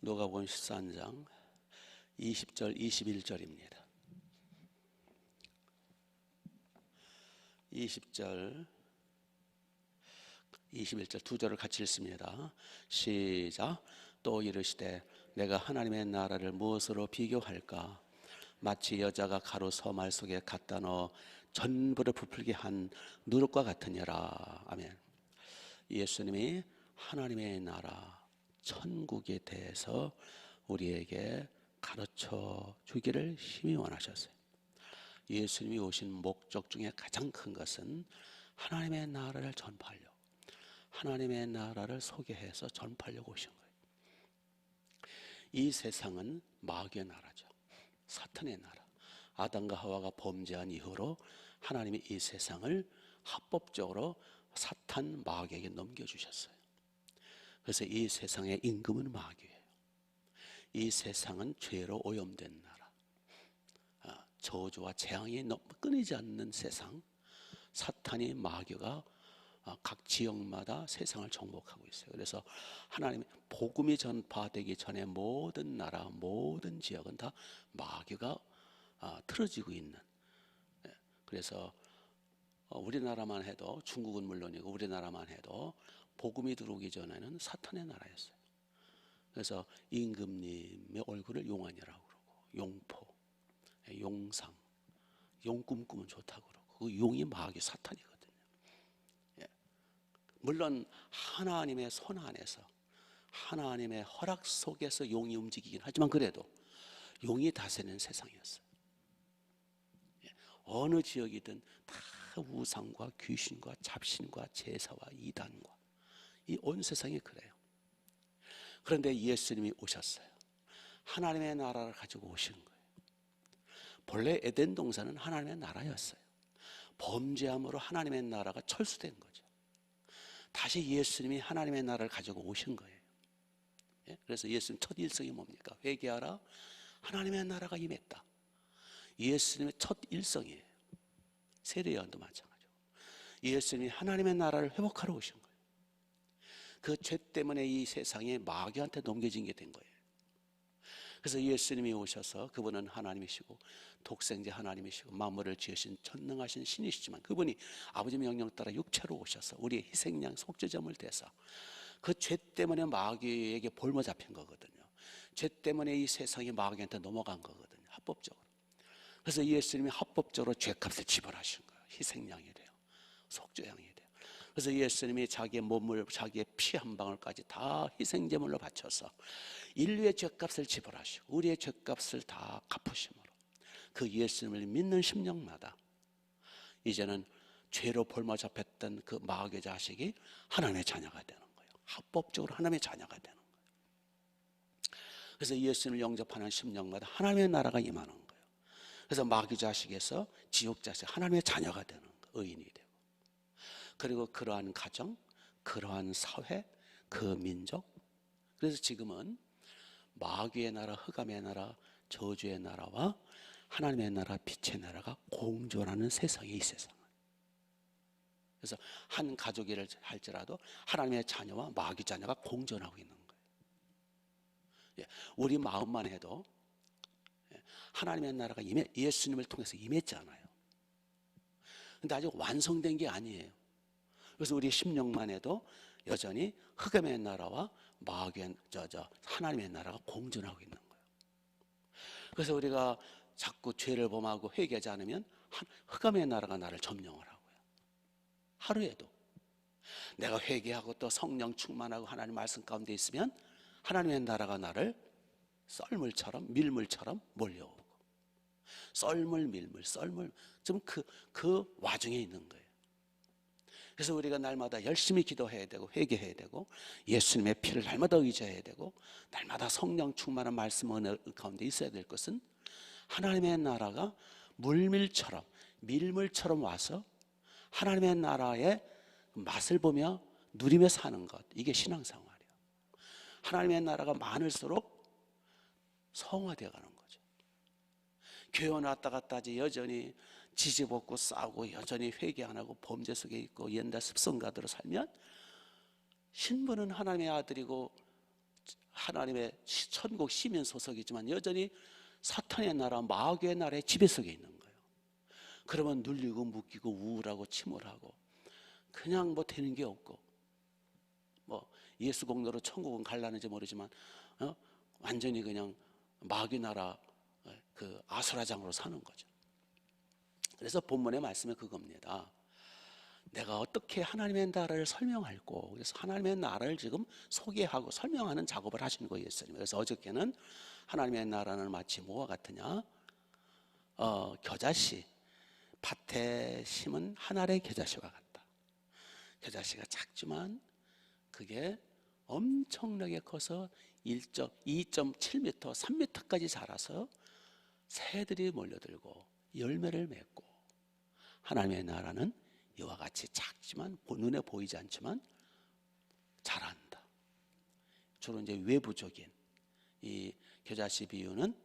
누가복음 13장 20절 21절입니다. 20절 21절 두 절을 같이 읽습니다. 시작. 또 이르시되 내가 하나님의 나라를 무엇으로 비교할까? 마치 여자가 가루 서말 속에 갖다 넣어 전부를 부풀게 한 누룩과 같으니라. 아멘. 예수님이 하나님의 나라 천국에 대해서 우리에게 가르쳐 주기를 심히 원하셨어요. 예수님이 오신 목적 중에 가장 큰 것은 하나님의 나라를 전파하려고, 하나님의 나라를 소개해서 전파하려고 오신 거예요. 이 세상은 마귀의 나라죠. 사탄의 나라. 아담과 하와가 범죄한 이후로 하나님이 이 세상을 합법적으로 사탄 마귀에게 넘겨주셨어요. 그래서 이 세상의 임금은 마귀예요. 이 세상은 죄로 오염된 나라, 저주와 재앙이 끊이지 않는 세상, 사탄이 마귀가 각 지역마다 세상을 정복하고 있어요. 그래서 하나님의 복음이 전파되기 전에 모든 나라, 모든 지역은 다 마귀가 틀어지고 있는. 그래서 우리나라만 해도, 중국은 물론이고 우리나라만 해도 복음이 들어오기 전에는 사탄의 나라였어요. 그래서 임금님의 얼굴을 용안이라고 그러고, 용포, 용상, 용 꿈꾸면 좋다고 그러고, 그 용이 마귀 사탄이거든요. 물론 하나님의 손 안에서, 하나님의 허락 속에서 용이 움직이긴 하지만 그래도 용이 다스리는 세상이었어요. 어느 지역이든 다 우상과 귀신과 잡신과 제사와 이단과 이 온 세상이 그래요. 그런데 예수님이 오셨어요. 하나님의 나라를 가지고 오신 거예요. 본래 에덴 동산은 하나님의 나라였어요. 범죄함으로 하나님의 나라가 철수된 거죠. 다시 예수님이 하나님의 나라를 가지고 오신 거예요. 그래서 예수님 첫 일성이 뭡니까? 회개하라, 하나님의 나라가 임했다. 예수님의 첫 일성이에요. 세례요한도 마찬가지고 예수님이 하나님의 나라를 회복하러 오신 거예요. 그 죄 때문에 이 세상에 마귀한테 넘겨진 게 된 거예요. 그래서 예수님이 오셔서, 그분은 하나님이시고 독생자 하나님이시고 만물을 지으신 전능하신 신이시지만 그분이 아버지 명령 따라 육체로 오셔서 우리의 희생양 속죄점을 대서 그 죄 때문에 마귀에게 볼모 잡힌 거거든요. 죄 때문에 이 세상이 마귀한테 넘어간 거거든요, 합법적으로. 그래서 예수님이 합법적으로 죄값을 지불하신 거예요. 희생양이 돼요, 속죄양이 돼요. 그래서 예수님이 자기의 몸을, 자기의 피 한 방울까지 다 희생제물로 바쳐서 인류의 죄값을 지불하시고 우리의 죄값을 다 갚으심으로 그 예수님을 믿는 심령마다 이제는 죄로 볼모 잡혔던 그 마귀의 자식이 하나님의 자녀가 되는 거예요. 합법적으로 하나님의 자녀가 되는 거예요. 그래서 예수님을 영접하는 심령마다 하나님의 나라가 임하는 거예요. 그래서 마귀 자식에서 지옥 자식, 하나님의 자녀가 되는 거예요. 의인이 되고. 그리고 그러한 가정, 그러한 사회, 그 민족. 그래서 지금은 마귀의 나라, 흑암의 나라, 저주의 나라와 하나님의 나라, 빛의 나라가 공존하는 세상이 이 세상은. 그래서 한 가족이라 할지라도 하나님의 자녀와 마귀 자녀가 공존하고 있는 거예요. 우리 마음만 해도 하나님의 나라가 예수님을 통해서 임했잖아요. 근데 아직 완성된 게 아니에요. 그래서 우리 심령만 해도 여전히 흑암의 나라와 마귀의 하나님의 나라가 공존하고 있는 거예요. 그래서 우리가 자꾸 죄를 범하고 회개하지 않으면 흑암의 나라가 나를 점령을 하고요. 하루에도 내가 회개하고 또 성령 충만하고 하나님 말씀 가운데 있으면 하나님의 나라가 나를 썰물처럼, 밀물처럼 몰려오고, 썰물, 밀물, 썰물, 좀 그 와중에 있는 거예요. 그래서 우리가 날마다 열심히 기도해야 되고 회개해야 되고 예수님의 피를 날마다 의지해야 되고 날마다 성령 충만한 말씀 은혜 가운데 있어야 될 것은 하나님의 나라가 물밀처럼, 밀물처럼 와서 하나님의 나라의 맛을 보며 누리며 사는 것, 이게 신앙생활이에요. 하나님의 나라가 많을수록 성화되어 가는 거죠. 교회 왔다 갔다 하지 여전히 지지볶고 싸우고 여전히 회개 안 하고 범죄 속에 있고 옛날 습성가대로 살면 신부는 하나님의 아들이고 하나님의 천국 시민 소속이지만 여전히 사탄의 나라, 마귀의 나라의 지배 속에 있는 거예요. 그러면 눌리고 묶이고 우울하고 침울하고 그냥 뭐 되는 게 없고, 뭐 예수 공로로 천국은 갈라는지 모르지만 완전히 그냥 마귀 나라 그 아수라장으로 사는 거죠. 그래서 본문의 말씀이 그겁니다. 내가 어떻게 하나님의 나라를 설명할고, 그래서 하나님의 나라를 지금 소개하고 설명하는 작업을 하시는 거예요, 예수님. 그래서 어저께는 하나님의 나라는 마치 뭐와 같으냐? 겨자씨, 밭에 심은 한 알의 겨자씨와 같다. 겨자씨가 작지만 그게 엄청나게 커서 2.7m, 3m까지 자라서 새들이 몰려들고 열매를 맺고, 하나님의 나라는 이와 같이 작지만 눈에 보이지 않지만 자란다. 주로 이제 외부적인 이 겨자씨 비유는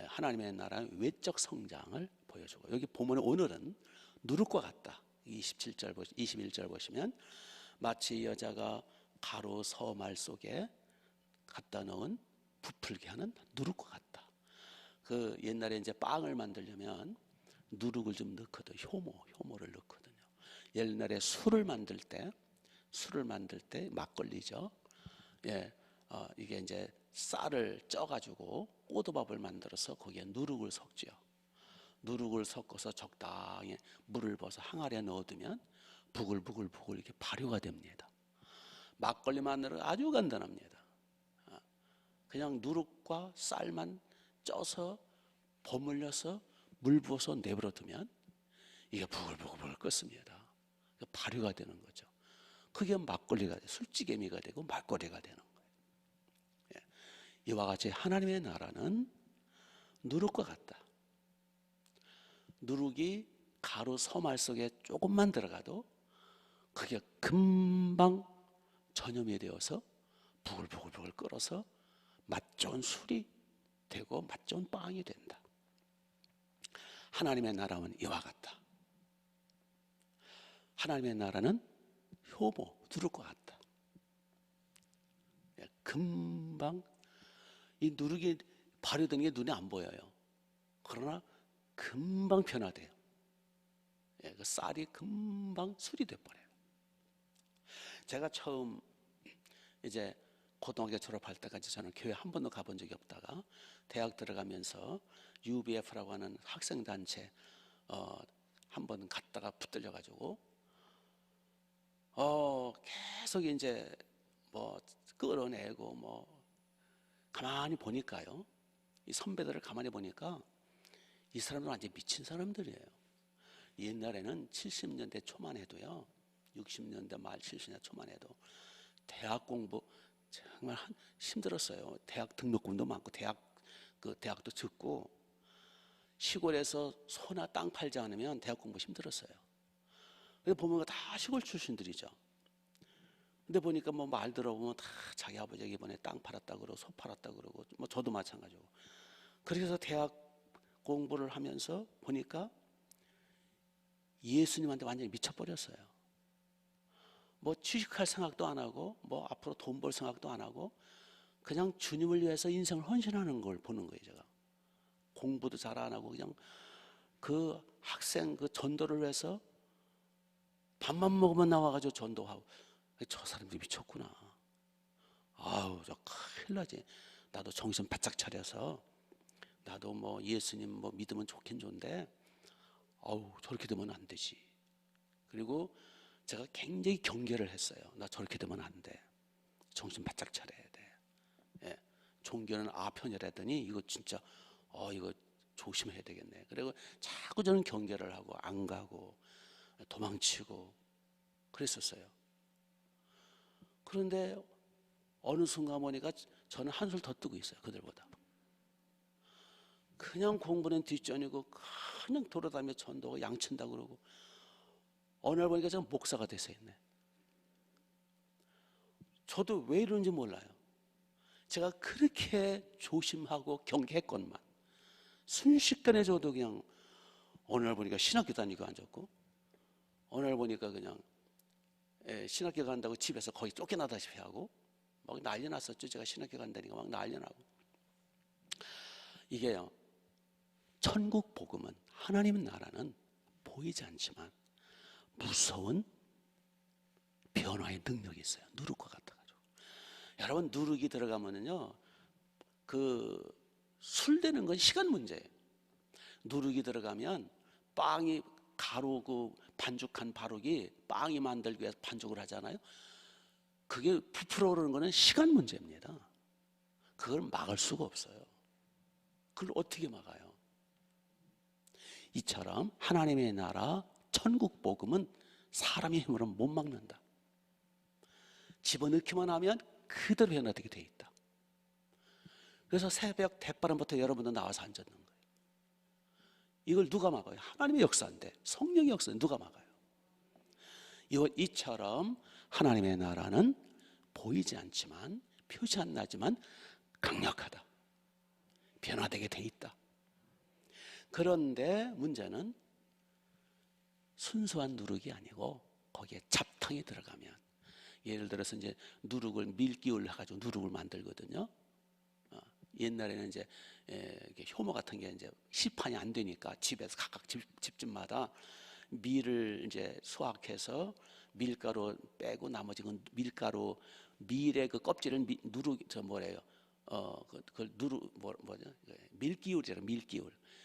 하나님의 나라의 외적 성장을 보여주고, 여기 보면 오늘은 누룩과 같다. 27절, 21절 보시면 마치 여자가 가루 서말 속에 갖다 넣은 부풀게 하는 누룩과 같다. 그 옛날에 이제 빵을 만들려면 누룩을 좀 넣거든. 효모를 넣거든요. 옛날에 술을 만들 때 막걸리죠. 예, 이게 이제 쌀을 쪄가지고 꼬두밥을 만들어서 거기에 누룩을 섞죠. 누룩을 섞어서 적당히 물을 부어서 항아리에 넣어두면 부글부글 이렇게 발효가 됩니다. 막걸리 만들어 아주 간단합니다. 그냥 누룩과 쌀만 쪄서 버물려서 물 부어서 내버려 두면 이게 부글부글 끓습니다. 발효가 되는 거죠. 그게 막걸리가 돼, 술찌개미가 되고 막걸리가 되는 거예요. 이와 같이 하나님의 나라는 누룩과 같다. 누룩이 가루 서말 속에 조금만 들어가도 그게 금방 전염이 되어서 부글부글 끓어서 맛 좋은 술이 되고 맛 좋은 빵이 된다. 하나님의 나라는 이와 같다. 하나님의 나라는 효모, 누룩과 같다. 금방 이 누룩이 발효되는 게 눈에 안 보여요. 그러나 금방 변화돼요. 그 쌀이 금방 술이 돼버려요. 제가 처음 이제 고등학교 졸업할 때까지 저는 교회 한 번도 가본 적이 없다가 대학 들어가면서 UBF라고 하는 학생단체 한 번 갔다가 붙들려가지고 계속 이제 뭐 끌어내고 뭐 가만히 보니까요, 이 선배들을 가만히 보니까 이 사람들은 완전 미친 사람들이에요. 옛날에는 70년대 초만 해도요, 60년대 말 70년대 초만 해도 대학 공부 정말 힘들었어요. 대학 등록금도 많고 대학도 적고 시골에서 소나 땅 팔지 않으면 대학 공부 힘들었어요. 근데 보면 다 시골 출신들이죠. 근데 보니까 뭐 말 들어보면 다 자기 아버지가 이번에 땅 팔았다 그러고 소 팔았다 그러고, 뭐 저도 마찬가지고. 그래서 대학 공부를 하면서 보니까 예수님한테 완전히 미쳐버렸어요. 뭐 취직할 생각도 안 하고 뭐 앞으로 돈 벌 생각도 안 하고 그냥 주님을 위해서 인생을 헌신하는 걸 보는 거예요. 제가 공부도 잘 안 하고 그냥 그 학생 그 전도를 위해서 밥만 먹으면 나와가지고 전도하고, 저 사람들이 미쳤구나. 아우, 저 큰일 나지. 나도 정신 바짝 차려서 나도 뭐 예수님 뭐 믿으면 좋긴 좋은데 아우, 저렇게 되면 안 되지. 그리고 제가 굉장히 경계를 했어요. 나 저렇게 되면 안 돼. 정신 바짝 차려야 돼. 예. 종교는 아편이라더니 이거 진짜 이거 조심해야 되겠네. 그리고 자꾸 저는 경계를 하고 안 가고 도망치고 그랬었어요. 그런데 어느 순간 보니까 저는 한술 더 뜨고 있어요. 그들보다. 그냥 공부는 뒷전이고 그냥 돌아다니며 전도하고 양친다 그러고 어느 날 보니까 제가 목사가 돼서 있네. 저도 왜 이런지 몰라요. 제가 그렇게 조심하고 경계했건만 순식간에 저도 그냥 어느 날 보니까 신학교 다니고 앉았고, 어느 날 보니까 그냥 신학교 간다고 집에서 거의 쫓겨나다시피 하고 막 난리 났었죠. 제가 신학교 간다니까 막 난리 나고. 이게요, 천국 복음은, 하나님 나라는 보이지 않지만 무서운 변화의 능력이 있어요. 누룩과 같아가지고. 여러분, 누룩이 들어가면은요, 술 되는 건 시간 문제예요. 누룩이 들어가면 빵이 가루 반죽한 바룩이 빵이 만들기 위해서 반죽을 하잖아요. 그게 부풀어 오르는 거는 시간 문제입니다. 그걸 막을 수가 없어요. 그걸 어떻게 막아요? 이처럼 하나님의 나라 천국 복음은 사람의 힘으로 못 막는다. 집어넣기만 하면 그대로 변화되게 돼 있다. 그래서 새벽 대바람부터 여러분도 나와서 앉았는 거예요. 이걸 누가 막아요? 하나님의 역사인데, 성령의 역사인데 누가 막아요? 이처럼 하나님의 나라는 보이지 않지만, 표시 안 나지만 강력하다. 변화되게 돼 있다. 그런데 문제는 순수한 누룩이 아니고 거기에 잡탕이 들어가면, 예를 들어서 이제 누룩을 밀기울 해가지고 누룩을 만들거든요. 옛날에는 이제 효모 같은 게 이제 시판이 안 되니까 집에서 각각 집집마다 밀을 이제 수확해서 밀가루 빼고 나머지 그 밀가루, 밀의 그 껍질을 누룩 뭐래요? 그걸 뭐죠? 밀기울이잖아요.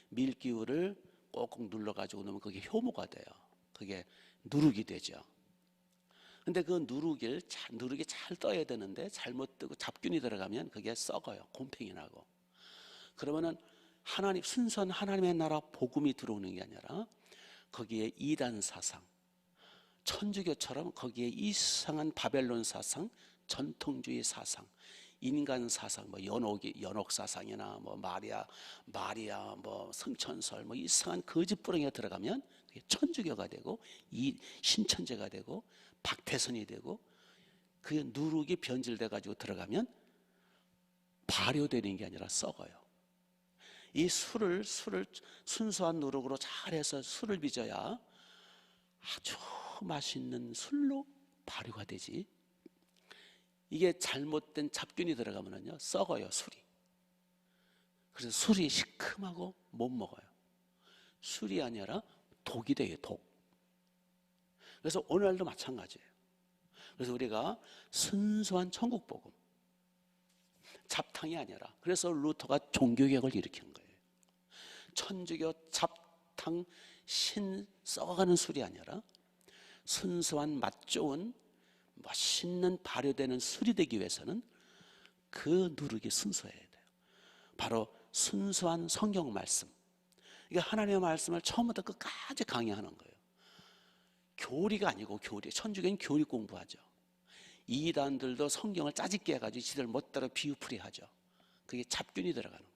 밀기울을 꼭꼭 눌러가지고 넣으면 그게 효모가 돼요. 그게 누룩이 되죠. 근데 그 누룩이 잘 떠야 되는데 잘못 뜨고 잡균이 들어가면 그게 썩어요. 곰팡이 나고. 그러면은 순수한 하나님의 나라 복음이 들어오는 게 아니라 거기에 이단 사상, 천주교처럼 거기에 이상한 바벨론 사상, 전통주의 사상, 인간 사상, 뭐 연옥 사상이나 뭐 마리아 뭐 성천설, 뭐 이상한 거짓부렁이가 들어가면 그게 천주교가 되고 이 신천제가 되고 박태선이 되고, 그 누룩이 변질돼 가지고 들어가면 발효되는 게 아니라 썩어요. 이 술을 순수한 누룩으로 잘해서 술을 빚어야 아주 맛있는 술로 발효가 되지. 이게 잘못된 잡균이 들어가면요 썩어요, 술이. 그래서 술이 시큼하고 못 먹어요. 술이 아니라 독이 돼요, 독. 그래서 오늘날도 마찬가지예요. 그래서 우리가 순수한 천국 복음, 잡탕이 아니라, 그래서 루터가 종교개혁을 일으킨 거예요. 천주교 잡탕 썩어가는 술이 아니라 순수한 맛 좋은 맛있는 발효되는 술이 되기 위해서는 그 누룩이 순수해야 돼요. 바로 순수한 성경 말씀. 이게 하나님의 말씀을 처음부터 끝까지 강의하는 거예요. 교리가 아니고 천주교는 교리 공부하죠. 이단들도 성경을 짜집게 해가지고 지들 멋대로 비유풀이 하죠. 그게 잡균이 들어가는 거예요.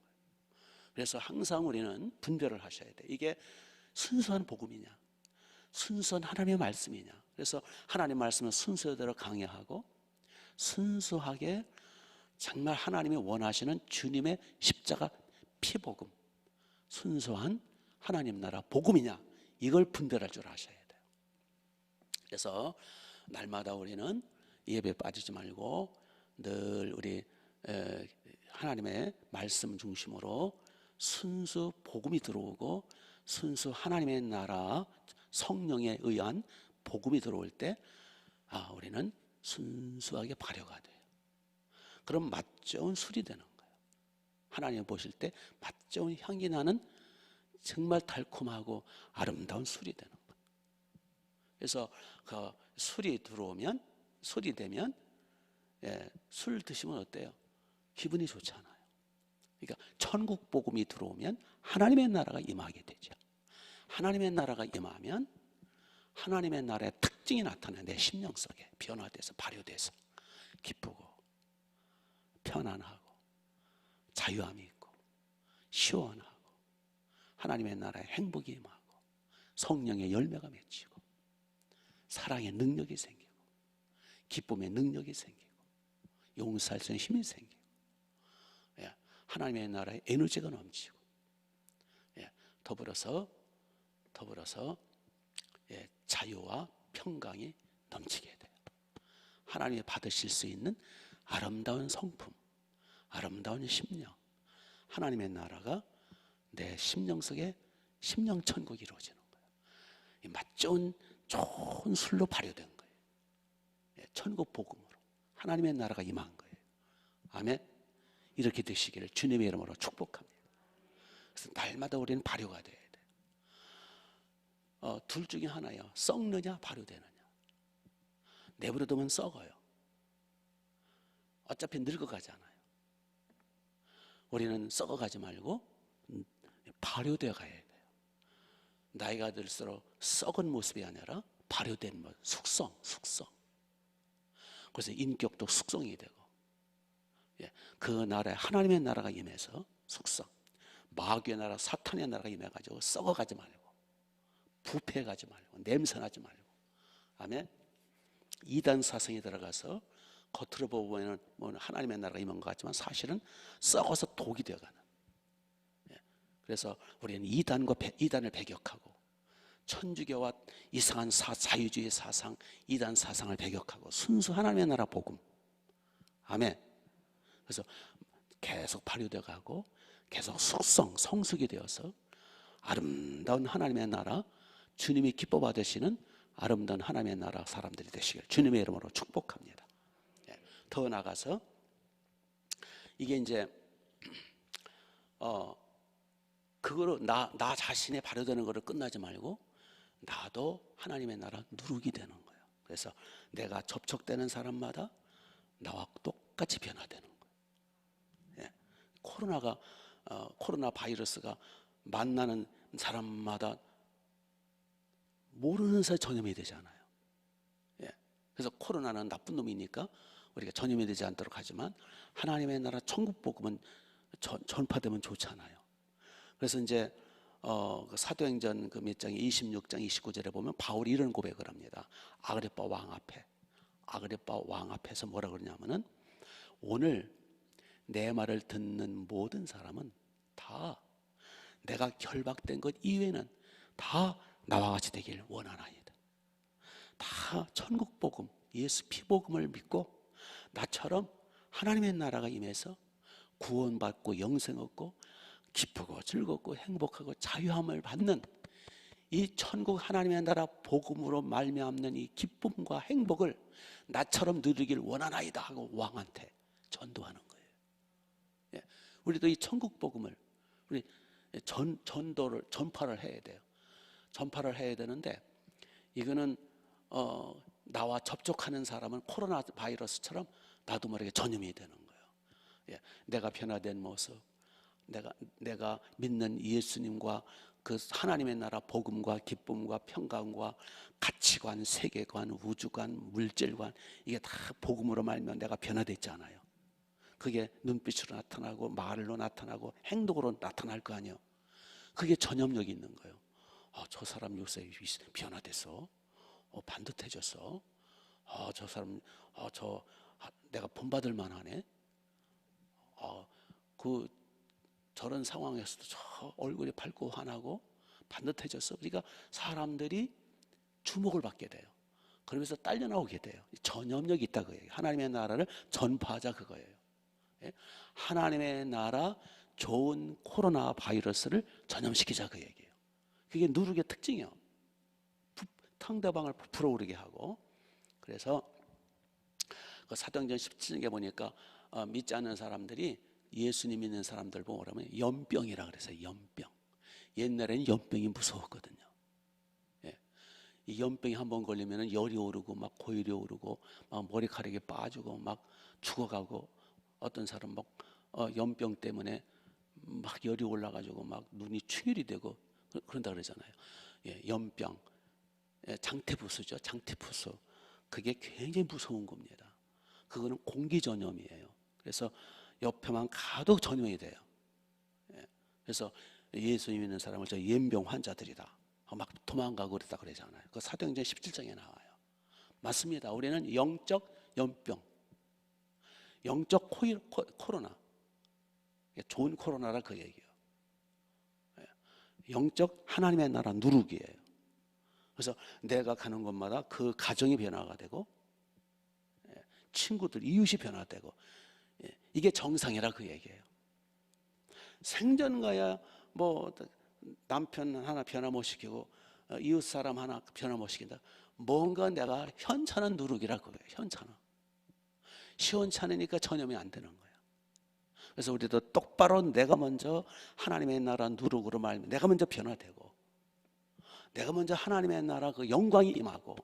그래서 항상 우리는 분별을 하셔야 돼요. 이게 순수한 복음이냐, 순수한 하나님의 말씀이냐. 그래서 하나님의 말씀은 순서대로 강의하고, 순수하게 정말 하나님이 원하시는 주님의 십자가 피복음, 순수한 하나님 나라 복음이냐, 이걸 분별할 줄 아셔야 돼요. 그래서 날마다 우리는 예배에 빠지지 말고 늘 우리 하나님의 말씀 중심으로 순수 복음이 들어오고, 순수 하나님의 나라 성령에 의한 복음이 들어올 때 우리는 순수하게 발효가 돼요. 그럼 맛 좋은 술이 되는 거예요. 하나님 보실 때 맛 좋은 향기 나는 정말 달콤하고 아름다운 술이 되는 거예요. 그래서 그 술이 되면 술 드시면 어때요? 기분이 좋잖아요. 그러니까 천국 복음이 들어오면 하나님의 나라가 임하게 되죠. 하나님의 나라가 임하면 하나님의 나라의 특징이 나타나요. 내 심령 속에 변화돼서 발효돼서 기쁘고 편안하고 자유함이 있고 시원하고 하나님의 나라의 행복이 임하고 성령의 열매가 맺히고 사랑의 능력이 생기고 기쁨의 능력이 생기고 용서할 수 있는 힘이 생기고 하나님의 나라의 에너지가 넘치고 더불어서 자유와 평강이 넘치게 돼요. 하나님이 받으실 수 있는 아름다운 성품, 아름다운 심령, 하나님의 나라가 내 심령 속에 심령 천국이 이루어지는 거예요. 이 맛 좋은 술로 발효된 거예요. 천국 복음으로 하나님의 나라가 임한 거예요. 아멘. 이렇게 되시기를 주님의 이름으로 축복합니다. 그래서 날마다 우리는 발효가 돼야 돼요. 둘 중에 하나예요. 썩느냐 발효되느냐. 내버려두면 썩어요. 어차피 늙어가잖아요. 우리는 썩어가지 말고 발효되어 가야 돼요. 나이가 들수록 썩은 모습이 아니라 발효된 모습, 숙성. 그래서 인격도 숙성이 되고, 그 나라에 하나님의 나라가 임해서 숙성, 마귀의 나라, 사탄의 나라가 임해가지고 썩어가지 말고, 부패가지 말고, 냄새나지 말고, 아멘. 이단 사상에 들어가서 겉으로 보면 하나님의 나라가 임한 것 같지만 사실은 썩어서 독이 되어가는. 그래서 우리는 이단을 배격하고 천주교와 이상한 자유주의 사상, 이단 사상을 배격하고 순수 하나님의 나라 복음. 아멘. 그래서 계속 발효되어 가고 계속 성숙이 되어서 아름다운 하나님의 나라, 주님이 기뻐 받으시는 아름다운 하나님의 나라 사람들이 되시길 주님의 이름으로 축복합니다. 더 나가서 이게 이제 그거로 나 자신의 발효되는 거를 끝나지 말고 나도 하나님의 나라 누룩이 되는 거예요. 그래서 내가 접촉되는 사람마다 나와 똑같이 변화되는 거예요. 코로나 바이러스가 만나는 사람마다 모르는 사이 전염이 되잖아요. 그래서 코로나는 나쁜 놈이니까 우리가 전염이 되지 않도록 하지만 하나님의 나라 천국 복음은 전파되면 좋잖아요. 그래서 이제 사도행전 그 몇 장에 26장 29절에 보면 바울이 이런 고백을 합니다. 아그리빠 왕 앞에서 뭐라 그러냐면은 오늘 내 말을 듣는 모든 사람은 다 내가 결박된 것 이외에는 다 나와 같이 되길 원하나이다. 다 천국 복음, 예수 피 복음을 믿고 나처럼 하나님의 나라가 임해서 구원받고 영생 얻고 기쁘고 즐겁고 행복하고 자유함을 받는 이 천국 하나님의 나라 복음으로 말미암는 이 기쁨과 행복을 나처럼 누리길 원하나이다 하고 왕한테 전도하는 거예요. 우리도 이 천국 복음을 우리 전파를 해야 돼요. 전파를 해야 되는데 이거는 나와 접촉하는 사람은 코로나 바이러스처럼 나도 모르게 전염이 되는 거예요. 내가 변화된 모습, 내가 믿는 예수님과 그 하나님의 나라 복음과 기쁨과 평강과 가치관, 세계관, 우주관, 물질관 이게 다 복음으로 말면 내가 변화됐잖아요. 그게 눈빛으로 나타나고 말로 나타나고 행동으로 나타날 거 아니에요. 그게 전염력이 있는 거예요. 저 사람 요새 변화됐어. 반듯해졌어. 저 사람 내가 본받을 만하네. 저런 상황에서도 저 얼굴이 밝고 환하고 반듯해졌어. 그러니까 사람들이 주목을 받게 돼요. 그러면서 딸려 나오게 돼요. 전염력이 있다 그거예요. 하나님의 나라를 전파하자 그거예요. 하나님의 나라 좋은 코로나 바이러스를 전염시키자 그 얘기예요. 그게 누룩의 특징이에요. 상대방을 불어오르게 하고. 그래서 그 사도행전 17장에 보니까 믿지 않는 사람들이 예수님 믿는 사람들 보고 그러면 연병이라 그래서 연병. 옛날에는 연병이 무서웠거든요. 이 연병이 한번 걸리면 열이 오르고 막 고열이 오르고 막 머리카락이 빠지고 막 죽어가고 어떤 사람 막 연병 때문에 막 열이 올라가지고 막 눈이 충혈이 되고 그런다 그러잖아요. 연병, 장태푸스죠. 장태푸스. 그게 굉장히 무서운 겁니다. 그거는 공기 전염이에요. 그래서 옆에만 가도 전염이 돼요. 그래서 예수님 믿는 사람을 저 연병 환자들이다. 막 도망가고 그랬다 그러잖아요. 그 사도행전 17장에 나와요. 맞습니다. 우리는 영적 연병, 영적 코로나, 좋은 코로나라 그 얘기예요. 영적 하나님의 나라 누룩이에요. 그래서 내가 가는 곳마다 그 가정이 변화가 되고 친구들, 이웃이 변화되고, 이게 정상이라 그 얘기예요. 생전가야 뭐 남편 하나 변화 못 시키고 이웃 사람 하나 변화 못 시킨다. 뭔가 내가 현찮은 누룩이라 그거예요. 현찮아. 시원찮으니까 전염이 안 되는 거예요. 그래서 우리도 똑바로 내가 먼저 하나님의 나라 누룩으로 말하면 내가 먼저 변화되고, 내가 먼저 하나님의 나라 그 영광이 임하고,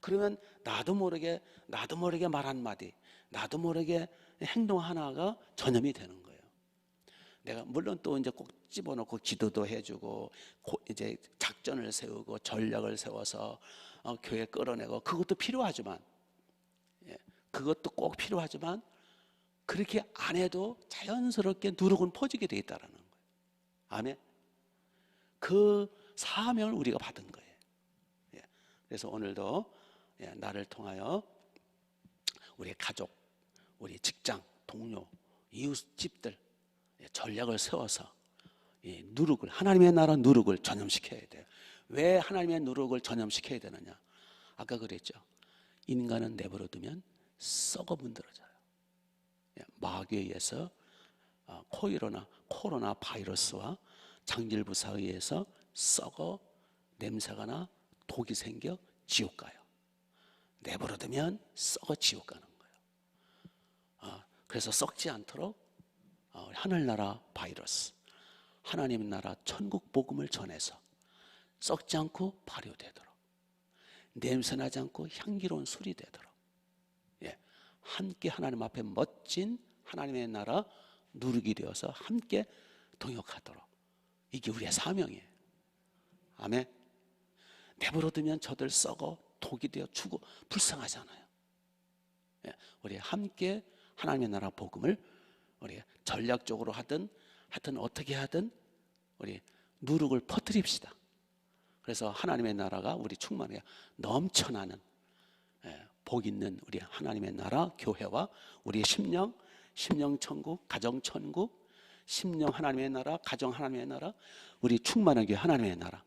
그러면 나도 모르게 말 한마디, 나도 모르게 행동 하나가 전염이 되는 거예요. 내가 물론 또 이제 꼭 집어넣고 기도도 해주고 이제 작전을 세우고 전략을 세워서 교회 끌어내고, 그것도 필요하지만, 그것도 꼭 필요하지만 그렇게 안 해도 자연스럽게 누룩은 퍼지게 돼 있다라는 거예요. 아멘. 그 사명을 우리가 받은 거예요. 그래서 오늘도 나를 통하여 우리 가족, 우리 직장, 동료, 이웃집들 전략을 세워서 누룩을, 하나님의 나라 누룩을 전염시켜야 돼요. 왜 하나님의 누룩을 전염시켜야 되느냐? 아까 그랬죠. 인간은 내버려 두면 썩어 문드러져요. 마귀에 의해서 코로나 바이러스와 장질부사에 의해서 썩어 냄새가 나 독이 생겨 지옥 가요. 내버려 두면 썩어 지옥 가는 거예요. 그래서 썩지 않도록 하늘나라 바이러스, 하나님 나라 천국 복음을 전해서 썩지 않고 발효되도록, 냄새나지 않고 향기로운 술이 되도록, 함께 하나님 앞에 멋진 하나님의 나라 누룩이 되어서 함께 동역하도록, 이게 우리의 사명이에요. 아멘. 내버려 두면 저들 썩어 독이 되어 죽어 불쌍하잖아요. 우리 함께 하나님의 나라 복음을 우리 전략적으로 하든 어떻게 하든 우리 누룩을 퍼뜨립시다. 그래서 하나님의 나라가 우리 충만하게 넘쳐나는 복 있는 우리 하나님의 나라 교회와 우리의 심령 천국, 가정 천국, 심령 하나님의 나라, 가정 하나님의 나라, 우리 충만하게 하나님의 나라.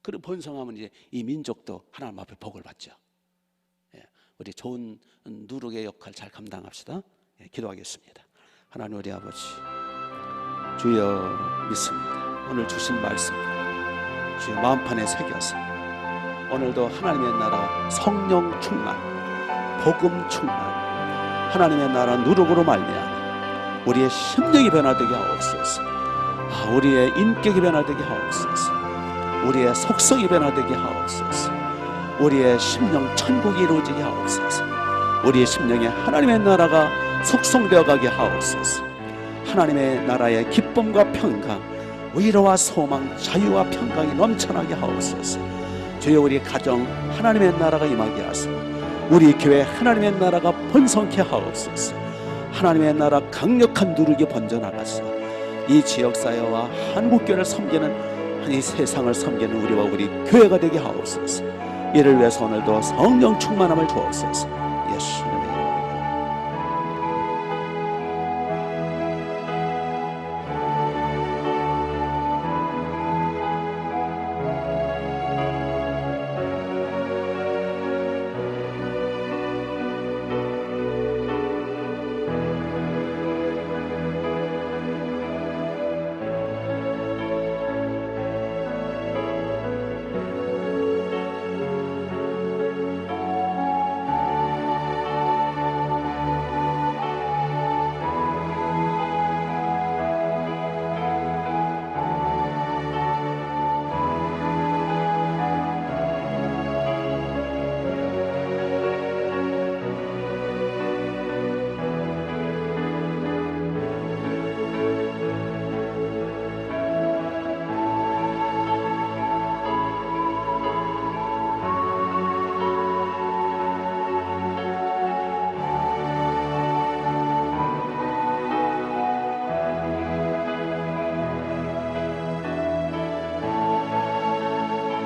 그리고 번성하면 이제 이 민족도 하나님 앞에 복을 받죠. 우리 좋은 누룩의 역할 잘 감당합시다. 기도하겠습니다. 하나님 우리 아버지, 주여 믿습니다. 오늘 주신 말씀 주여 마음판에 새겨서 오늘도 하나님의 나라 성령 충만, 복음 충만, 하나님의 나라 누룩으로 말미암아 우리의 심령이 변화되게 하옵소서. 우리의 인격이 변화되게 하옵소서. 우리의 속성이 변화되게 하옵소서. 우리의 심령 천국이 이루어지게 하옵소서. 우리의 심령에 하나님의 나라가 속성되어 가게 하옵소서. 하나님의 나라의 기쁨과 평강, 위로와 소망, 자유와 평강이 넘쳐나게 하옵소서. 주여 우리 가정 하나님의 나라가 임하게 하소서. 우리 교회 하나님의 나라가 번성케 하옵소서. 하나님의 나라 강력한 누룩이 번져나가서 이 지역사회와 한국교회를 섬기는, 이 세상을 섬기는 우리와 우리 교회가 되게 하옵소서. 이를 위해서 오늘도 성령 충만함을 주옵소서. 예수